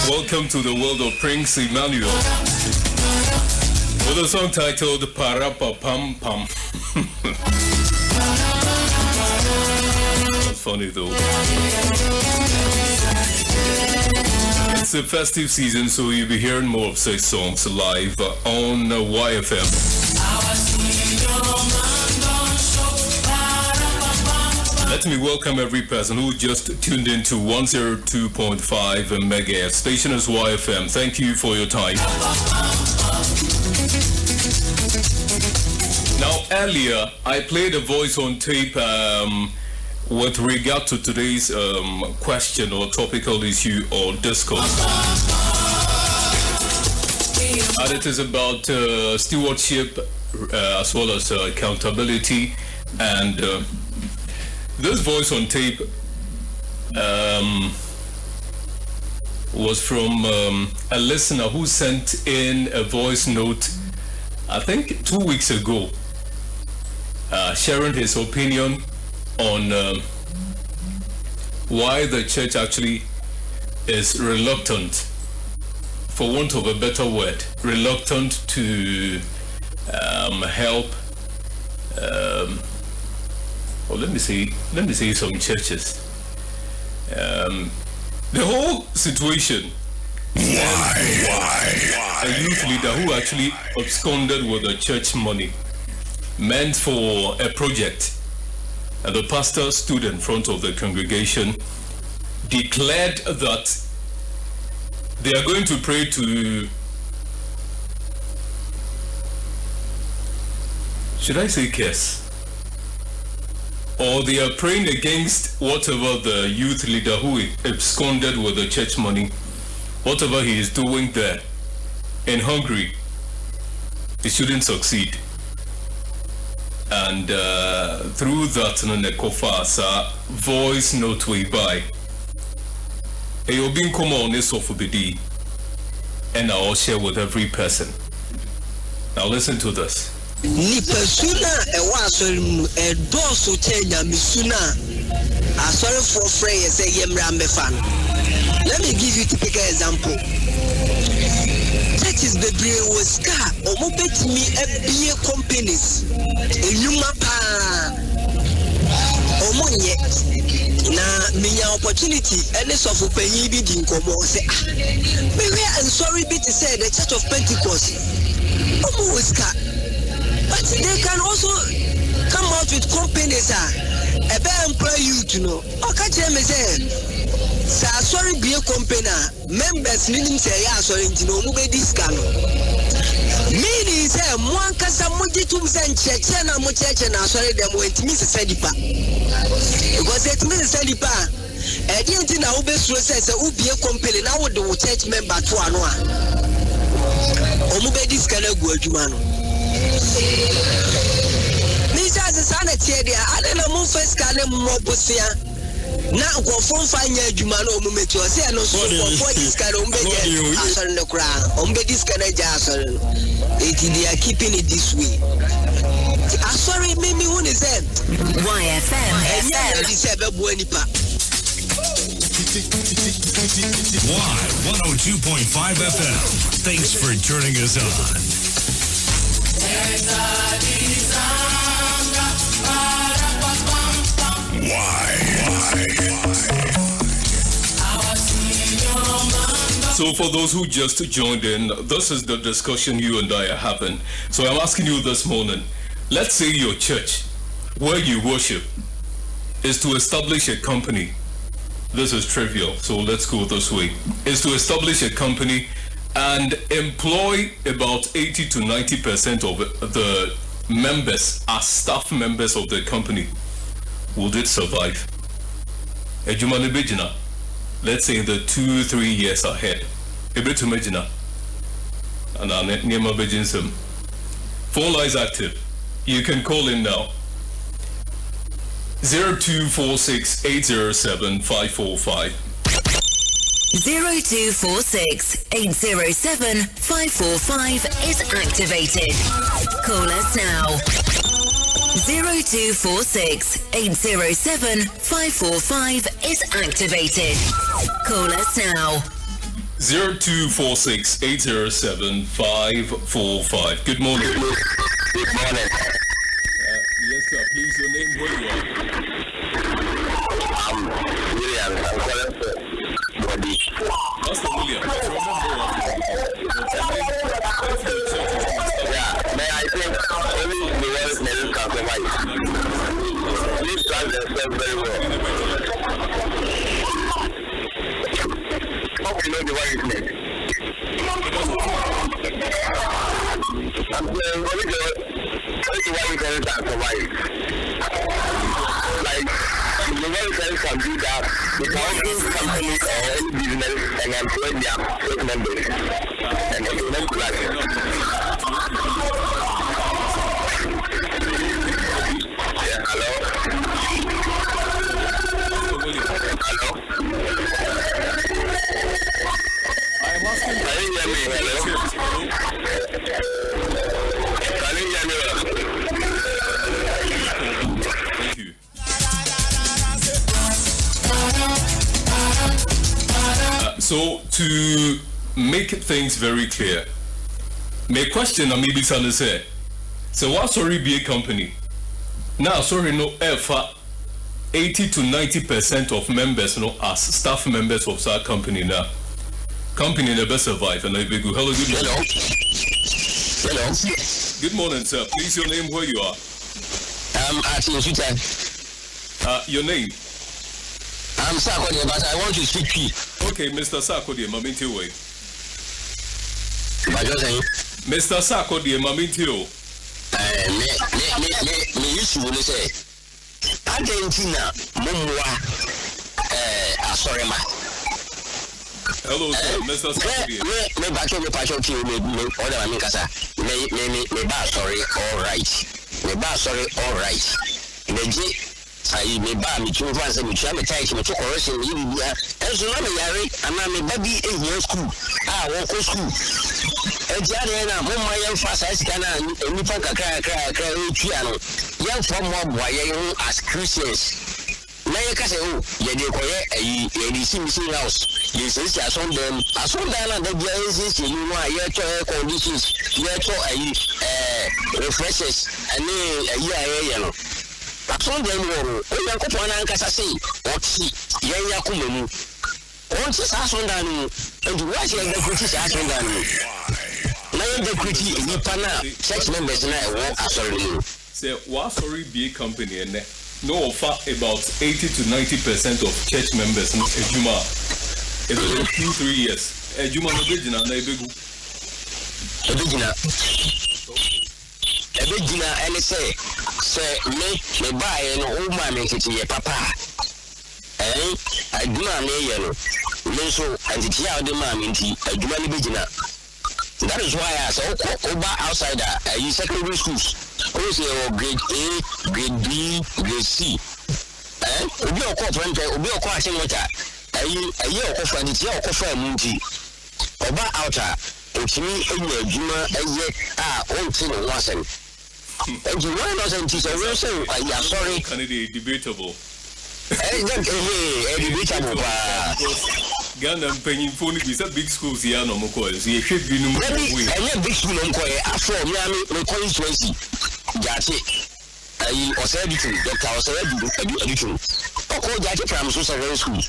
Welcome to the world of Prince Emmanuel with a song titled Parapa Pam Pam. That's funny though. It's the festive season, so you'll be hearing more of such songs live on YFM. Let me welcome every person who just tuned in to 102.5 MHz. Station is YFM. Thank you for your time. Now, earlier, I played a voice on tape with regard to today's question or topical issue or discourse. And it is about stewardship as well as accountability. And this voice on tape was from a listener who sent in a voice note, I think 2 weeks ago, sharing his opinion on why the church actually is reluctant, for want of a better word, reluctant to help. Let me see some churches. The whole situation. Why? A youth leader who actually absconded with the church money meant for a project. And the pastor stood in front of the congregation, declared that they are going to pray to, should I say curse? Or they are praying against whatever the youth leader who absconded with the church money, whatever he is doing there in Hungary, he shouldn't succeed. And through that, Nekofasa voice note we buy. You'll be come on this of BD, and I'll share with every person. Now listen to this. Nipasuna ewaso edoso chenya misuna asore for free say yemra mefan. Let me give you a typical example. Churches bebre was car omo betimi ebie companies enyuma pa omo nye na minya opportunity any of penyi bi di nkomo say me we am sorry be to say the Church of Pentecost omo was car. But they can also come out with companies employ you to know. Okay, me say, sorry, be a company. Members needing say, yeah, sorry, to know, move this can. Meaning, say, one casa mujitum send church and a church and I sorry, them went to Miss Sadipa. Because it means Sadipa. I didn't know who best says, who be a company now with the church member to Anoa. Omube this can go to man. Misa sana tiede ale na mu first kale mo bosia na go fon fanya adwuma na omumeti o se no so for this kind of mbege asori no kra ombe this kind of asori no they are keeping it this way. Asori me who is it YFM FM this ebe bo anipa Y 102.5 FM. Thanks for turning us on. So for those who just joined in, this is the discussion you and I are having. So I'm asking you this morning, let's say your church, where you worship, is to establish a company. This is trivial, so let's go this way. Is to establish a company and employ about 80 to 90% of the members as staff members of the company. Would it survive? Ejumane Bejina, let's say in the 2-3 years ahead. Ebetu Mejina. And Nema Bejinsum. Phone lines active. You can call in now. 0246 807 545. 0246 807 545 is activated. Call us now. 0246 807 545 is activated. Call us now. 0246-807-545. Good morning. Good morning. Yes, sir. Please, your name, where you are. William. I'm calling for body. Master William, remember Yeah, but I think only the world never compromise. Please try themselves very well. Hope you know the word is next. I'm saying, only the word can compromise. Like, the world can do that. The council companies or any business and employ their members. And it's not like yeah, hello? Hello? I'm asking Can you hear me? Hello? Can you hear me? Thank you. So, to make things very clear, my question I maybe to say, so what sorry be a company? Now, sorry, no, 80 to 90% of members, no, as staff members of that company now. Company never survive, and I beg you. Hello, good morning. Hello? Good morning, sir. Please, your name, where you are. I'm at Insuta. Your name. I'm Sakode, but I want to speak to you. Okay, Mr. Sakode, Maminti way. Mr. Sakode, Maminti. Me used to say, Argentina, Mumwa, Asorema. Hello, sir. Mr. Sakode. Me back in the passion to me, order my Minkasa. Me, sorry, all right. Me, sorry, all right. I may buy me 2 months and we try to take me to correction. You and so I'm a yari, and I'm a baby in your school. Walk to school. And Jadiana, whom I am fast as can and you talk a cry, piano. Young from one boy as Christians. Naya say, oh, ye decoy a missing house. You say, I saw them, and the Jazz, you know, your conditions, your refreshes, and a year. Some them were all Kupon and Cassasi, or see, Yaya Kumenu. Once is Asundanu, and why is the British Asundanu? Now the critique in Pana, sex members and I walk after. Say, what sorry be a company and no offer about 80 to 90% of church members in Ejuma. It's been 2-3 years. Ejuma no Bejina, Naibigu. Ebegina and say me buy and old man make it your papa. I do not know so and it's here the man into a Dumani Begina. That is why I say over outsider you secondary schools. Also grade A, grade B, grade C. Obi okofrente, obi okwashin water. Ayi okofrente, ti okofra munti. Oba outer Otimi enye adwuma eye onti no wasem. And you why not say so we say you sorry can it be debatable? Debatable. Ghana penny phone is a big schools here no more so you should be no big school no ko afọ me constituency. Jati ayi osebitu Dr. Osebitu education. Oko Jati primary secondary school.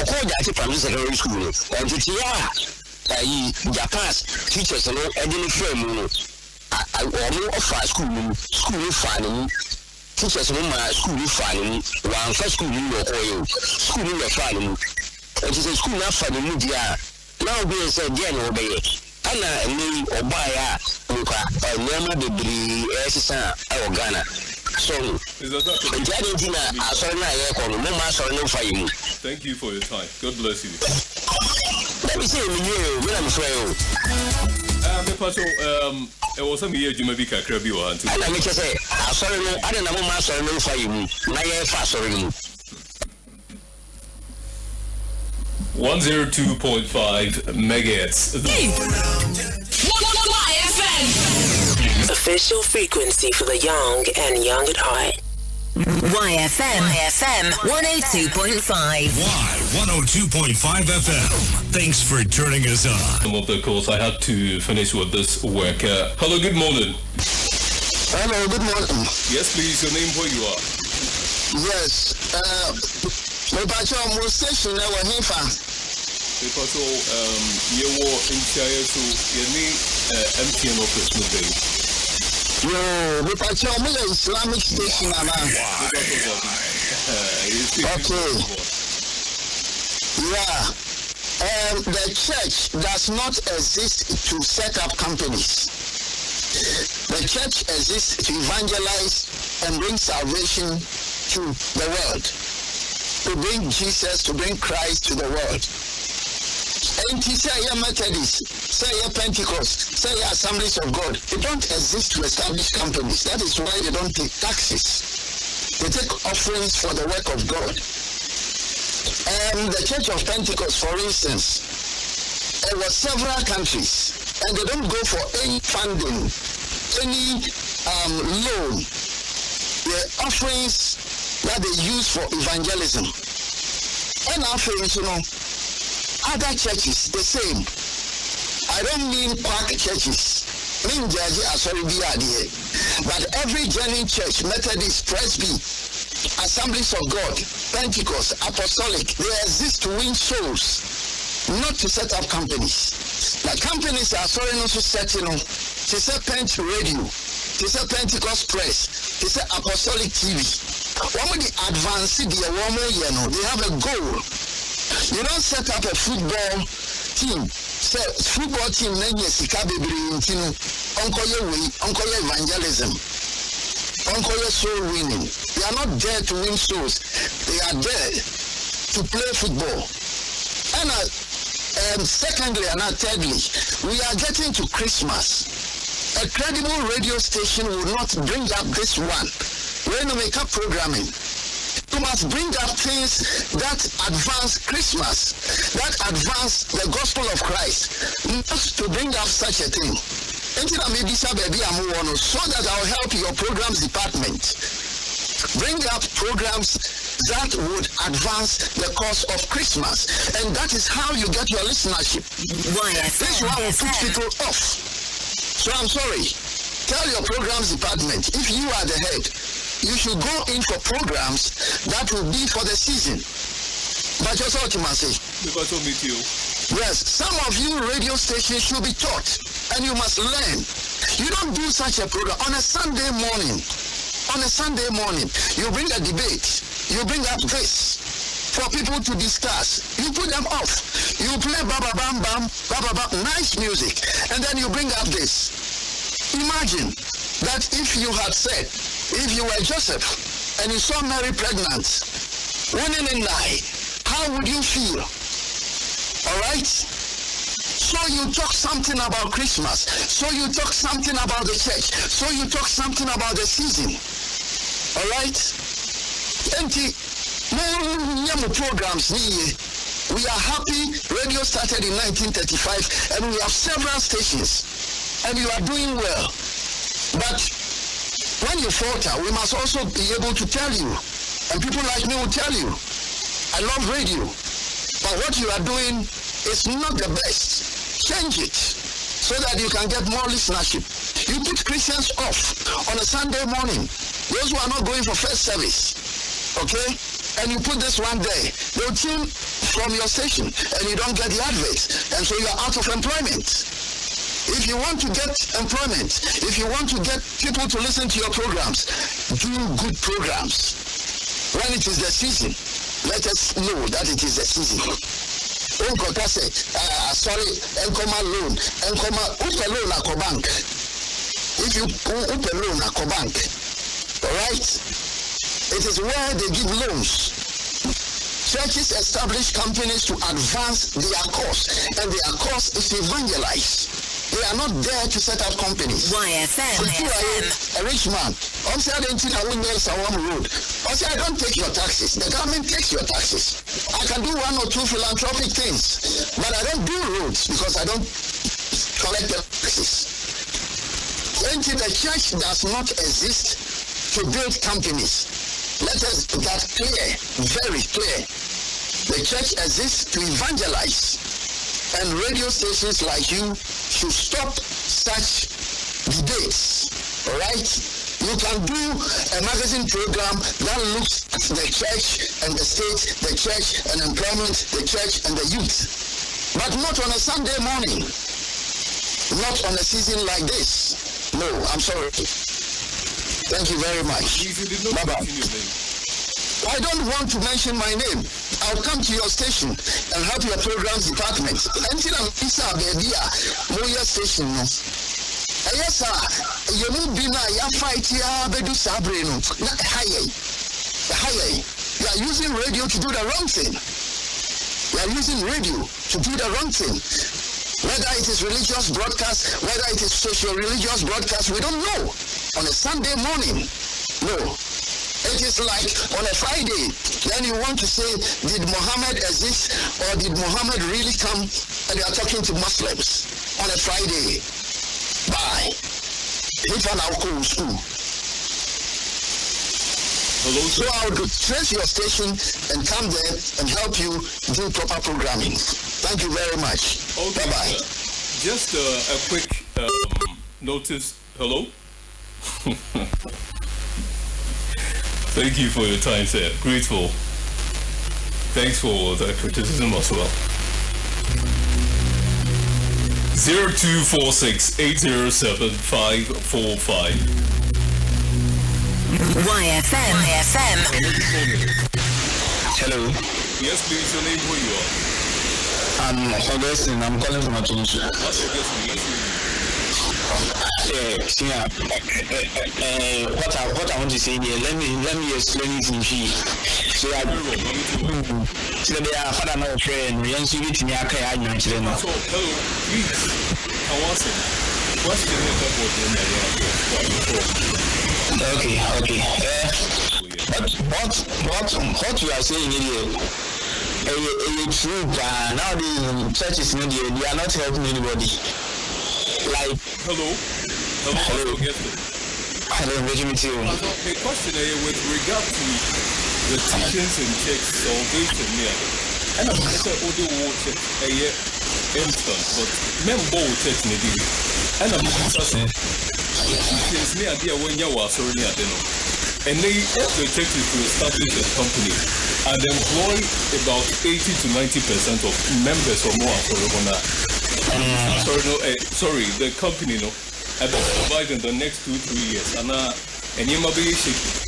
Oko Jati primary secondary school. And it's here Japan's teachers no edin frame no. I offer school fan teachers no ma school fan one first school no oil school no fan and it is school na fan no dia now be say dia no obey ana ni obaya nka nyama bebri esisa e Ghana so Argentina asori na ye ko no ma asori no fa yimu. Thank you for your time. God bless you. Let me say me I'm afraid it was some year you may be crabby or auntie. I make you say, I'm sorry, I don't know my sorry for you. Now you're fast sorry. 102.5 megahertz. YFM. Official frequency for the young and young at heart. YFM 102.5. 102.5 FM. Thanks for turning us on. Some of the calls I had to finish with this work. Hello, good morning. Hello, good morning. Yes, please, your name, where you are. Yes, my patron will station our Hifa. Because you were in CISO, you need MTN office today. Yo, my patron will Islamic station. Okay. Yeah. The church does not exist to set up companies. The church exists to evangelize and bring salvation to the world, to bring Jesus, to bring Christ to the world. And to say you're Methodist, say you're Pentecost, say you're Assemblies of God, they don't exist to establish companies. That is why they don't take taxes. They take offerings for the work of God. The Church of Pentecost, for instance, there were several countries, and they don't go for any funding, any loan. The offerings that they use for evangelism. And after, other churches, the same. I don't mean quack churches. But every genuine church, Methodist, Presby, Assemblies of God, Pentecost, Apostolic, they exist to win souls, not to set up companies. The companies are not to set, to set Pent Radio, to set Pentecost Press, to set Apostolic TV. One of the advanced, they have a goal. You don't set up a football team. Football team, then yes, Uncle evangelism, Uncle soul winning. They are not there to win souls. They are there to play football. And secondly, and thirdly, we are getting to Christmas. A credible radio station will not bring up this one. We're going to make up programming. You must bring up things that advance Christmas, that advance the gospel of Christ, not to bring up such a thing. So that I'll help your programs department. Bring up programs that would advance the cause of Christmas. And that is how you get your listenership. This one will put people off. So I'm sorry. Tell your programs department, if you are the head, you should go in for programs that will be for the season. But just what you must say. Because of meet you. Yes, some of you radio stations should be taught, and you must learn. You don't do such a program on a Sunday morning. On a Sunday morning, you bring a debate. You bring up this for people to discuss. You put them off. You play baba bam bam, baba bam, nice music, and then you bring up this. Imagine that if you had said, if you were Joseph and you saw Mary pregnant, winning in night, how would you feel? All right? So you talk something about Christmas. So you talk something about the church. So you talk something about the season. All right? Programs. We are happy. Radio started in 1935 and we have several stations. And you are doing well. But when you falter, we must also be able to tell you. And people like me will tell you, I love radio. But what you are doing is not the best. Change it so that you can get more listenership. You put Christians off on a Sunday morning. Those who are not going for first service. Okay? And you put this one day. They'll tune from your station and you don't get the adverts. And so you are out of employment. If you want to get employment, if you want to get people to listen to your programs, do good programs. When it is the season, let us know that it is the season. Sorry, Encoma loan, Upe loan at bank. If you Upe loan at bank, all right? It is where they give loans. Churches establish companies to advance their cause, and their cause is to evangelize. They are not there to set up companies. YFM. A rich man. I don't take your taxes. The government takes your taxes. I can do one or two philanthropic things, but I don't do roads because I don't collect the taxes. The church does not exist to build companies. Let us get that clear, very clear. The church exists to evangelize. And radio stations like you should stop such debates. All right? You can do a magazine program that looks at the church and the state, the church and employment, the church and the youth. But not on a Sunday morning. Not on a season like this. No, I'm sorry. Thank you very much. Bye-bye. I don't want to mention my name. I'll come to your station and help your programs department. Until I'm inside baby, Moya station. Yes, sir. You will be now, fight here, Bedu Sabrino. Higher. You are using radio to do the wrong thing. You are using radio to do the wrong thing. Whether it is religious broadcast, whether it is socio-religious broadcast, we don't know. On a Sunday morning, no. It is like on a Friday, then you want to say, did Muhammad exist or did Muhammad really come? And you are talking to Muslims on a Friday. Bye. If an alcohol school. Hello, so I would trace your station and come there and help you do proper programming. Thank you very much. Okay, bye-bye. Just a quick notice. Hello? Thank you for your time, sir. Grateful. Thanks for the criticism as well. 0246-807-545. YFM. Hello. Yes, please. Your name, who you are? I'm Augustine. I'm calling from Atunisha. That's Augustine. What I want to say here, let me explain it in G. So they are father no friend, we ain't see it in your car. So, hello, please. I want to question Okay. What you are saying here? It's true. Nowadays, churches in India, they are not helping anybody. Like hello, Benjamin too. The question with regard to the teachings in church salvation here, and I'm going to say audio watch instant, but member church in the and I'm going to say teachings near there when you are sorry near them, and they help the churches to establish a company and employ about 80 to 90% of members or more for sorry, the company, I will provide in the next 2-3 years, and you might be shaking.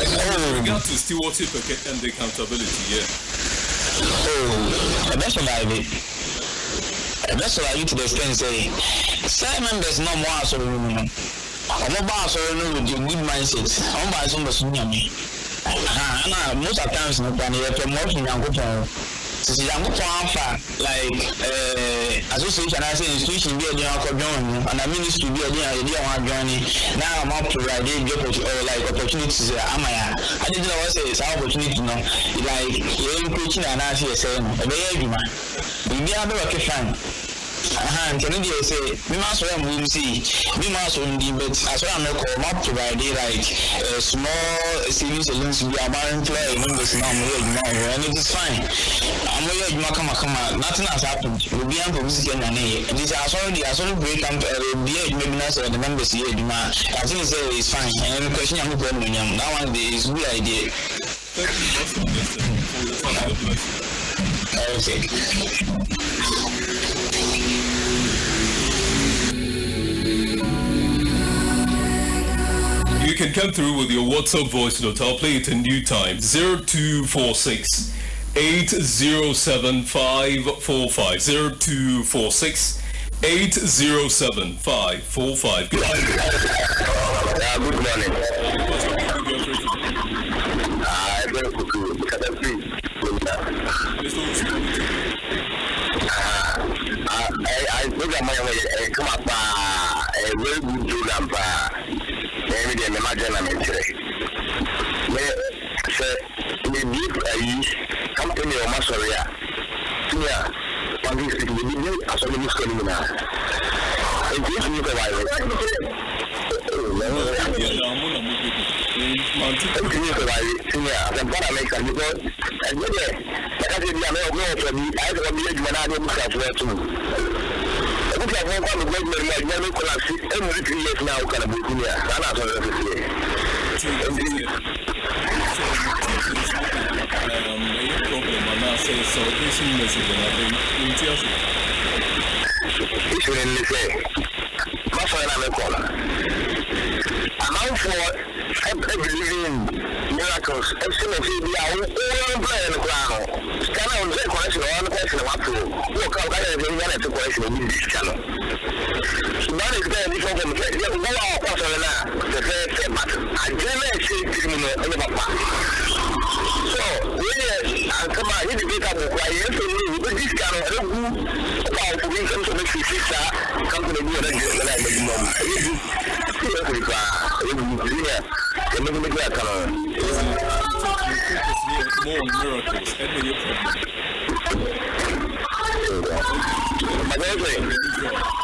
With regard to stewardship and the accountability, That's what I did. That's what I used to the extent say, some members no more so room. I'm about so with your good mindset. I'm by some of me. Most of the times, no plan here, promotion and good. So I'm like association I say institution be a join and a ministry be a journey. Now I'm up to write like opportunities. I didn't know what say opportunity like you're preaching and I see saying we are the fine. Can you say we must have we see we must only but as well I'm up to write like small series alone we are barren play members now and it is fine. Come nothing has happened. We'll be able to visit and this is already break up maybe not the members here. I think it's fine. And the question I'm going to that one is a good idea. You can come through with your WhatsApp voice note. I'll play it in due time. 0246 807 545 0246 807 545. Good morning. Good morning. I program come up a very good program. Maybe the management today. We give a company or Masoria. Yeah, on this we as a minister now. It gives me the virus. Miracles, excellent. We are all playing the ground. Can I say question on the question of look up at the question in this channel? So that is very different from the first step, but I didn't say to me, so, I come out, you get up with this kind of about to be some sort of sister, come to the good and more miracles.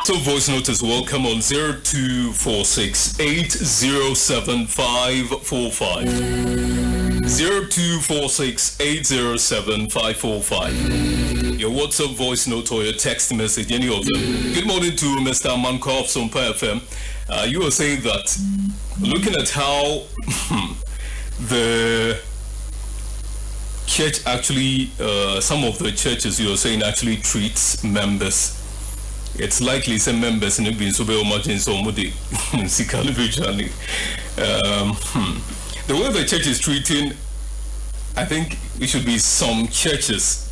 So voice note as well. Come on, 0246 807 545. 0246 807 545. Your WhatsApp voice note or your text message, any of them. Good morning to Mr. Manko of Sompa FM. You were saying that looking at how the church actually, some of the churches you were saying actually treats members. It's likely some members in the the way the church is treating, I think it should be some churches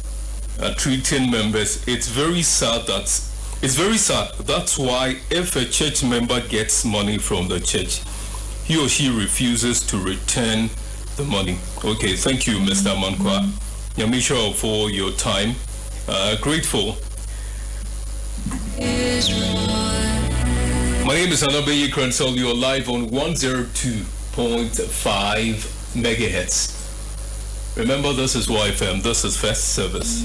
treating members. It's very sad. That's why if a church member gets money from the church, he or she refuses to return the money. Okay, thank you, Mr. Mankwa Yamisha, for your time. Grateful. My name is Anabe Kransol. You're live on 102.5 megahertz. Remember, this is YFM. This is First Service.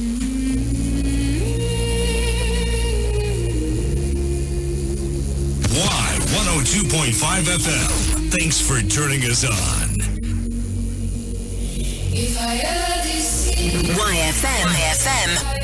Y 102.5 FM. Thanks for turning us on. YFM.